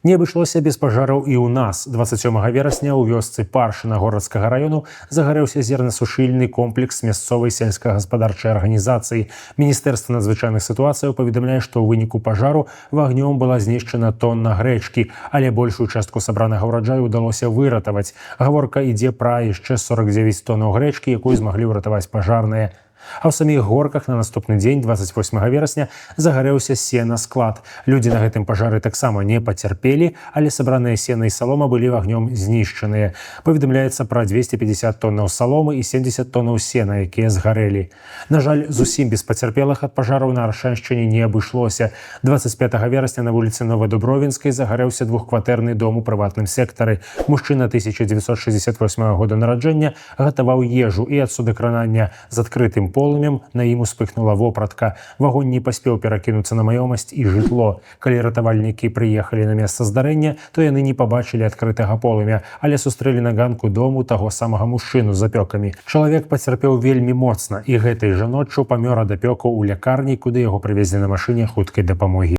Не абышлося без пажараў і ў нас. 27 верасня ў вёсцы Паршына Горадскага раёну загарэўся зернасушыльны комплекс мясцовай сельскагаспадарчай арганізацыі. Міністэрства надзвычайных сітуацыяў паведамляе, што ў выніку пажару вагнём была знішчана тонна грэчкі, але большую частку сабранага ўраджаю ўдалося выратаваць. Гаворка ідзе пра яшчэ 49 тоннаў грэчкі, якую змаглі ўратаваць пажарныя. А ў саміх горках на наступны дзень, 28 верасня, загарэўся сенасклад. Людзі на гэтым пажары таксама не пацярпелі, але сабраныя сена і салома былі вагнём знішчаныя. Паведамляецца пра 250 тоннаў саломы і 70 тоннаў сена, якія згарэлі. На жаль, зусім без пацярпелых ад пажараў на Аршаншчыне не абышлося. 25 верасня на вуліцы Новадубровінскай загарэўся двухкватэрны дом у прыватным сектары. Мужчына 1968 года нараджэння гатаваў ежу і ад судакранання з адкрытым полымем на ім успыхнула вопратка. Вагонь не паспеў перакінуцца на маёмасць і жытло. Калі ратавальнікі прыехалі на месца здарэння, то яны не пабачылі адкрытага полымя, але сустрэлі на ганку дому таго самага мужчыну з апёкамі. Чалавек пацярпеў вельмі моцна і гэтай жа ноччу памёр ад апёкаў у лякарні, куды яго прывезлі на машыне хуткай дапамогі.